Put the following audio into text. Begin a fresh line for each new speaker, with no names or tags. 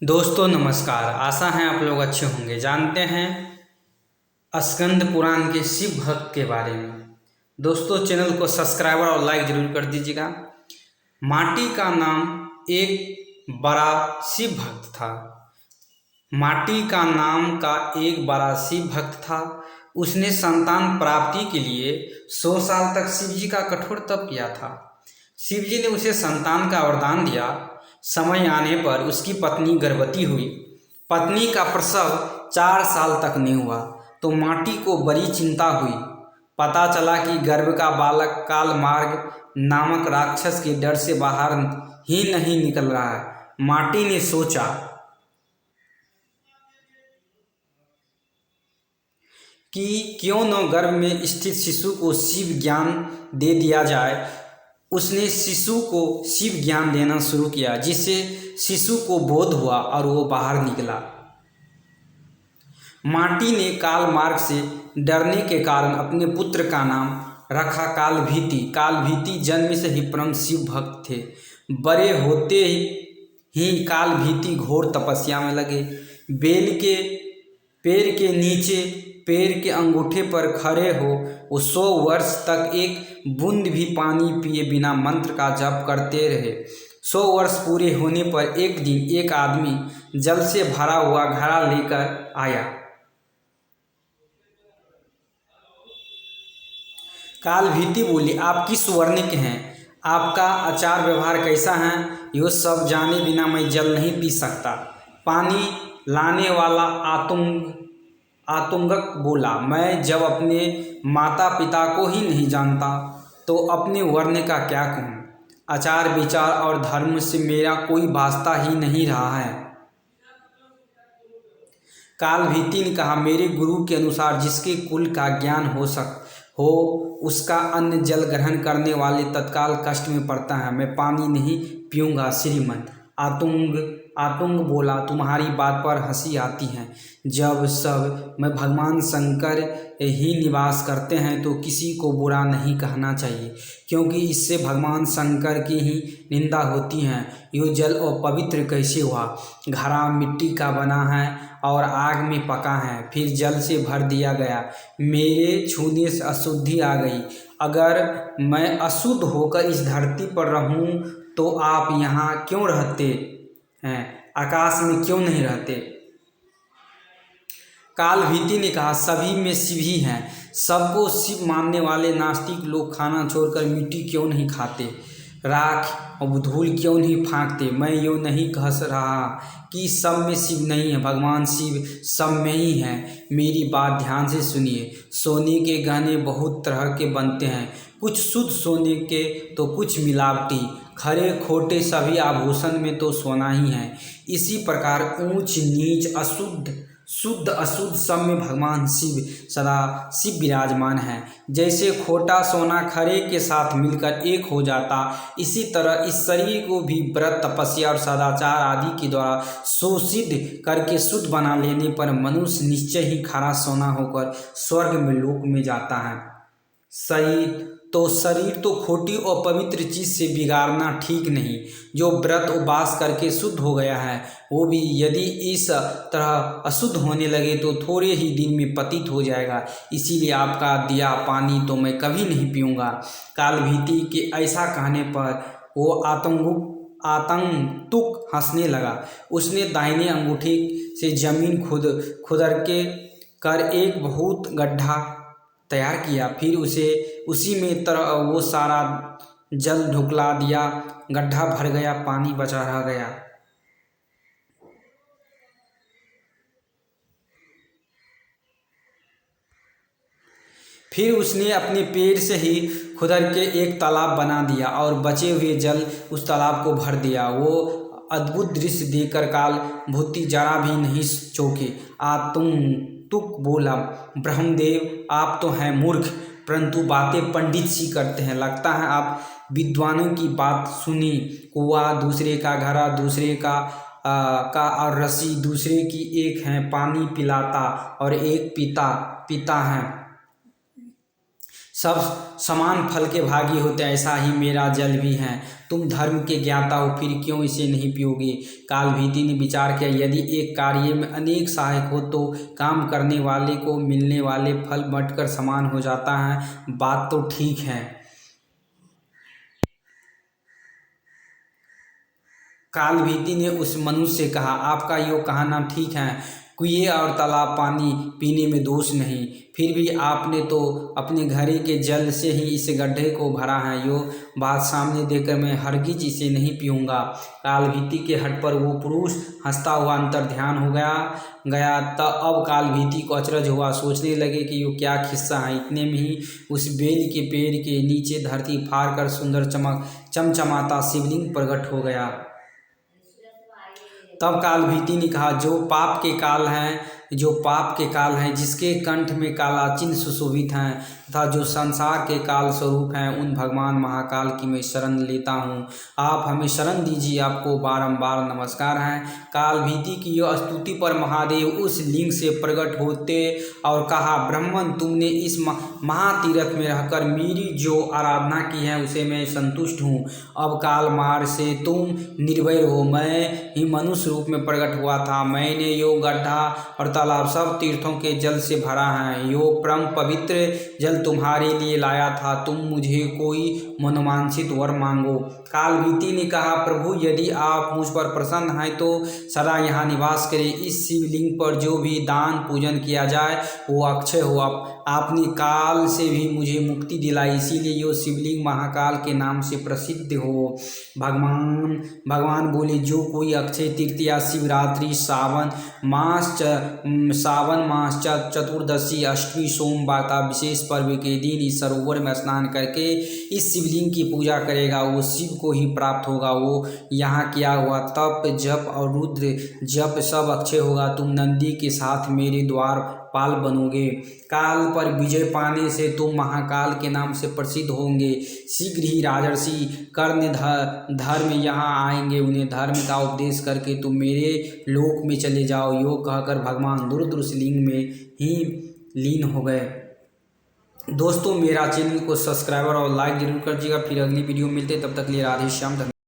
दोस्तों नमस्कार। आशा है आप लोग अच्छे होंगे। जानते हैं स्कंद पुराण के शिव भक्त के बारे में। दोस्तों चैनल को सब्सक्राइब और लाइक जरूर कर दीजिएगा। माटी का नाम एक बड़ा शिव भक्त था। माटी का नाम का एक बड़ा शिव भक्त था। उसने संतान प्राप्ति के लिए 100 साल तक शिव जी का कठोर तप किया था। शिव जी ने उसे संतान का वरदान दिया। समय आने पर उसकी पत्नी गर्भवती हुई। पत्नी का प्रसव 4 साल तक नहीं हुआ तो माटी को बड़ी चिंता हुई। पता चला कि गर्भ का बालक कालमार्ग नामक राक्षस के डर से बाहर ही नहीं निकल रहा है। माटी ने सोचा कि क्यों न गर्भ में स्थित शिशु को शिव ज्ञान दे दिया जाए। उसने शिशु को शिव ज्ञान देना शुरू किया, जिससे शिशु को बोध हुआ और वो बाहर निकला। माटी ने काल मार्ग से डरने के कारण अपने पुत्र का नाम रखा कालभीति। कालभीति जन्म से ही परम शिव भक्त थे। बड़े होते ही कालभीति घोर तपस्या में लगे। बेल के पेड़ के नीचे पैर के अंगूठे पर खड़े हो वो 100 वर्ष तक एक बूंद भी पानी पिए बिना मंत्र का जप करते रहे। 100 वर्ष पूरे होने पर एक दिन एक आदमी जल से भरा हुआ घड़ा लेकर आया। कालभीति बोली, आप किस वर्ण के हैं? आपका आचार व्यवहार कैसा है? यो सब जाने बिना मैं जल नहीं पी सकता। पानी लाने वाला आतुंगक बोला, मैं जब अपने माता पिता को ही नहीं जानता तो अपने वर्ण का क्या कहूँ। आचार विचार और धर्म से मेरा कोई वास्ता ही नहीं रहा है। कालभीति ने कहा, मेरे गुरु के अनुसार जिसके कुल का ज्ञान हो उसका अन्न जल ग्रहण करने वाले तत्काल कष्ट में पड़ता है। मैं पानी नहीं पीऊँगा श्रीमन। आतुंग बोला, तुम्हारी बात पर हंसी आती है। जब सब में भगवान शंकर ही निवास करते हैं तो किसी को बुरा नहीं कहना चाहिए, क्योंकि इससे भगवान शंकर की ही निंदा होती है। यो जल अपवित्र कैसे हुआ? घड़ा मिट्टी का बना है और आग में पका है, फिर जल से भर दिया गया। मेरे छूने से अशुद्धि आ गई। अगर मैं अशुद्ध होकर इस धरती पर रहूं तो आप यहाँ क्यों रहते हैं? आकाश में क्यों नहीं रहते? कालभीति ने कहा, सभी में शिव ही हैं। सबको शिव मानने वाले नास्तिक लोग खाना छोड़कर मिट्टी क्यों नहीं खाते? राख और धूल क्यों नहीं फांकते? मैं यूँ नहीं कह रहा कि सब में शिव नहीं है। भगवान शिव सब में ही हैं। मेरी बात ध्यान से सुनिए। सोने के गहने बहुत तरह के बनते हैं, कुछ शुद्ध सोने के तो कुछ मिलावटी। खरे खोटे सभी आभूषण में तो सोना ही है। इसी प्रकार ऊंच नीच शुद्ध अशुद्ध सब में भगवान शिव सदा शिव विराजमान है। जैसे खोटा सोना खरे के साथ मिलकर एक हो जाता, इसी तरह इस शरीर को भी व्रत तपस्या और सदाचार आदि के द्वारा सुसिद्ध करके शुद्ध बना लेने पर मनुष्य निश्चय ही खरा सोना होकर स्वर्ग में लोक में जाता है। शरीर तो खोटी और पवित्र चीज से बिगाड़ना ठीक नहीं। जो व्रत उपवास करके शुद्ध हो गया है वो भी यदि इस तरह अशुद्ध होने लगे तो थोड़े ही दिन में पतित हो जाएगा। इसीलिए आपका दिया पानी तो मैं कभी नहीं पीऊँगा। कालभीति के ऐसा कहने पर वो आतंतुक हंसने लगा। उसने दाहिने अंगूठे से जमीन खुदर के कर एक बहुत गड्ढा तैयार किया, फिर उसी में वो सारा जल ढुकला दिया। गड्ढा भर गया, पानी बचा रह गया। फिर उसने अपने पेड़ से ही खुदर के एक तालाब बना दिया और बचे हुए जल उस तालाब को भर दिया। वो अद्भुत दृश्य देखकर कालभीति जरा भी नहीं चौंके। आतुक बोला, ब्रह्मदेव आप तो हैं मूर्ख, परंतु बातें पंडित सी करते हैं। लगता है आप विद्वानों की बात सुनी। कुआ दूसरे का, घड़ा दूसरे का और रस्सी दूसरे की एक है। पानी पिलाता और एक पीता है। सब समान फल के भागी होते, ऐसा ही मेरा जल भी है। तुम धर्म के ज्ञाता हो, फिर क्यों इसे नहीं पियोगे? कालभीति ने विचार किया, यदि एक कार्य में अनेक सहायक हो तो काम करने वाले को मिलने वाले फल बंटकर समान हो जाता है। बात तो ठीक है। कालभीति ने उस मनुष्य से कहा, आपका यो कहना ठीक है, कुएं और तालाब पानी पीने में दोष नहीं, फिर भी आपने तो अपने घड़े के जल से ही इस गड्ढे को भरा है। यो बात सामने देकर मैं हरगिज इसे नहीं पीऊँगा। कालभीति के हट पर वो पुरुष हंसता हुआ अंतर्ध्यान हो गया। अब कालभीति को अचरज हुआ, सोचने लगे कि यो क्या किस्सा है। इतने में ही उस बेल के पेड़ के नीचे धरती फाड़ कर सुंदर चमचमाता शिवलिंग प्रकट हो गया। तब कालभीति ने कहा, जो पाप के काल हैं, जिसके कंठ में काला चिन्ह सुशोभित हैं तथा जो संसार के काल स्वरूप हैं, उन भगवान महाकाल की मैं शरण लेता हूँ। आप हमें शरण दीजिए, आपको बारंबार नमस्कार है। कालभीति की यह स्तुति पर महादेव उस लिंग से प्रकट होते और कहा, ब्राह्मण, तुमने इस महातीर्थ में रहकर मेरी जो आराधना की है उसे मैं संतुष्ट हूँ। अब काल मार से तुम निर्भय हो। मैं ही मनुष्य रूप में प्रकट हुआ था। मैंने यो गड्ढा और तालाब सब तीर्थों के जल से भरा है। यो परम पवित्र जल तुम्हारे लिए लाया था। तुम मुझे कोई मनोवांछित वर मांगो। कालभीति ने कहा, प्रभु, यदि आप मुझ पर प्रसन्न हैं तो सदा यहाँ निवास करें। इस शिवलिंग पर जो भी दान पूजन किया जाए वो अक्षय हो। आपने काल से भी मुझे मुक्ति दिलाई, इसीलिए यो शिवलिंग महाकाल के नाम से प्रसिद्ध हो। भगवान बोले, जो कोई अक्षय तृतीया, शिवरात्रि, सावन मास चतुर्दशी, अष्टमी, सोमवार तथा विशेष पर्व के दिन इस सरोवर में स्नान करके इस शिवलिंग की पूजा करेगा, वो शिव को ही प्राप्त होगा। वो यहाँ किया हुआ तप, जप और रुद्र जप सब अक्षय होगा। तुम नंदी के साथ मेरे द्वार पाल बनोगे। काल पर विजय पाने से तुम महाकाल के नाम से प्रसिद्ध होंगे। शीघ्र ही राजर्षि कर्ण धर्म यहाँ आएंगे। उन्हें धर्म का उपदेश करके तुम मेरे लोक में चले जाओ। यो कहकर भगवान रुद्र उस लिंग में ही लीन हो गए। दोस्तों, मेरा चैनल को सब्सक्राइबर और लाइक जरूर कर दीजिएगा। फिर अगली वीडियो मिलते, तब तक लिए राधे श्याम।